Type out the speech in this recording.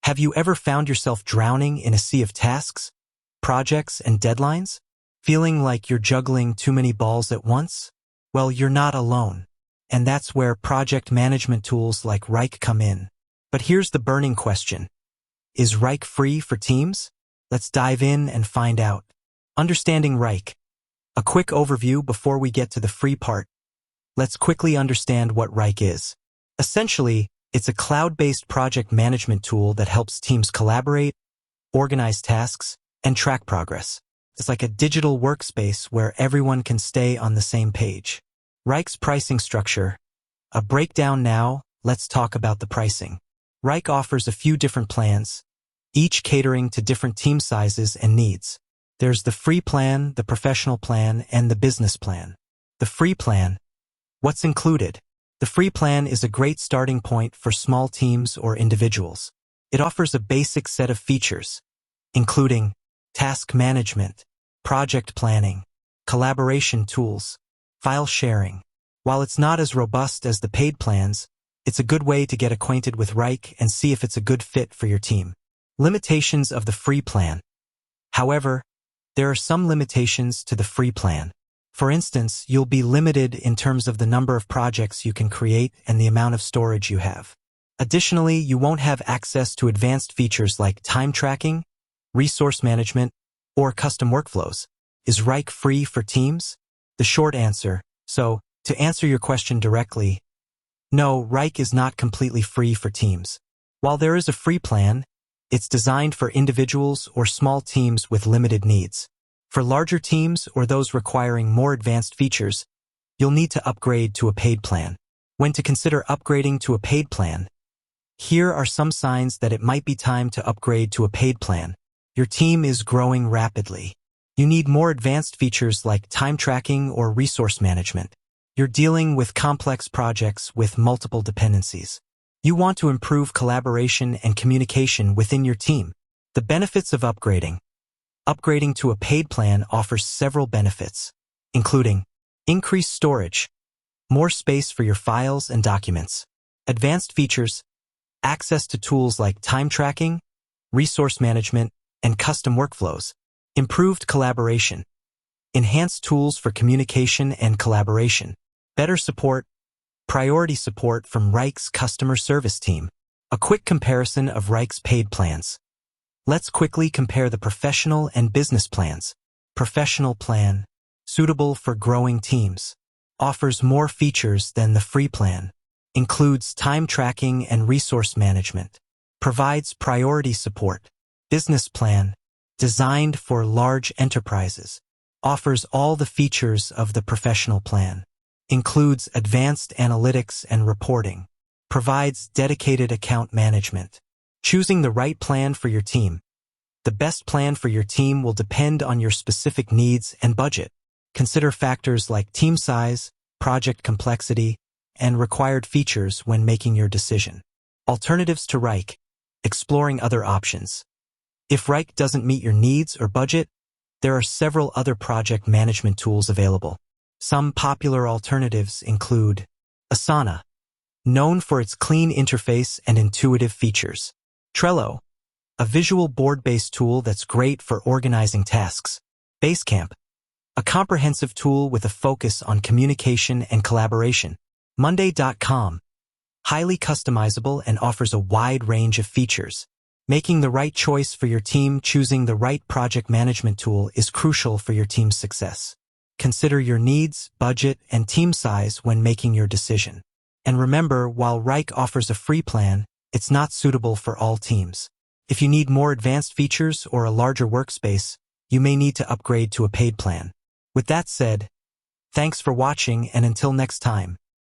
Have you ever found yourself drowning in a sea of tasks, projects, and deadlines? Feeling like you're juggling too many balls at once? Well, you're not alone. And that's where project management tools like Wrike come in. But here's the burning question. Is Wrike free for teams? Let's dive in and find out. Understanding Wrike. A quick overview before we get to the free part. Let's quickly understand what Wrike is. Essentially, it's a cloud-based project management tool that helps teams collaborate, organize tasks, and track progress. It's like a digital workspace where everyone can stay on the same page. Wrike's pricing structure. A breakdown now, let's talk about the pricing. Wrike offers a few different plans, each catering to different team sizes and needs. There's the free plan, the professional plan, and the business plan. The free plan. What's included? The free plan is a great starting point for small teams or individuals. It offers a basic set of features, including task management, project planning, collaboration tools, file sharing. While it's not as robust as the paid plans, it's a good way to get acquainted with Wrike and see if it's a good fit for your team. Limitations of the free plan. However, there are some limitations to the free plan. For instance, you'll be limited in terms of the number of projects you can create and the amount of storage you have. Additionally, you won't have access to advanced features like time tracking, resource management, or custom workflows. Is Wrike free for teams? The short answer. So, to answer your question directly, no, Wrike is not completely free for teams. While there is a free plan, it's designed for individuals or small teams with limited needs. For larger teams or those requiring more advanced features, you'll need to upgrade to a paid plan. When to consider upgrading to a paid plan? Here are some signs that it might be time to upgrade to a paid plan. Your team is growing rapidly. You need more advanced features like time tracking or resource management. You're dealing with complex projects with multiple dependencies. You want to improve collaboration and communication within your team. The benefits of upgrading. Upgrading to a paid plan offers several benefits, including increased storage, more space for your files and documents, advanced features, access to tools like time tracking, resource management, and custom workflows, improved collaboration, enhanced tools for communication and collaboration, better support, priority support from Wrike's customer service team. A quick comparison of Wrike's paid plans. Let's quickly compare the professional and business plans. Professional plan, suitable for growing teams, offers more features than the free plan, includes time tracking and resource management, provides priority support. Business plan, designed for large enterprises, offers all the features of the professional plan, includes advanced analytics and reporting, provides dedicated account management. Choosing the right plan for your team. The best plan for your team will depend on your specific needs and budget. Consider factors like team size, project complexity, and required features when making your decision. Alternatives to Wrike. Exploring other options. If Wrike doesn't meet your needs or budget, there are several other project management tools available. Some popular alternatives include Asana, known for its clean interface and intuitive features. Trello, a visual board-based tool that's great for organizing tasks. Basecamp, a comprehensive tool with a focus on communication and collaboration. Monday.com, highly customizable and offers a wide range of features. Making the right choice for your team. Choosing the right project management tool is crucial for your team's success. Consider your needs, budget, and team size when making your decision. And remember, while Wrike offers a free plan, it's not suitable for all teams. If you need more advanced features or a larger workspace, you may need to upgrade to a paid plan. With that said, thanks for watching, and until next time.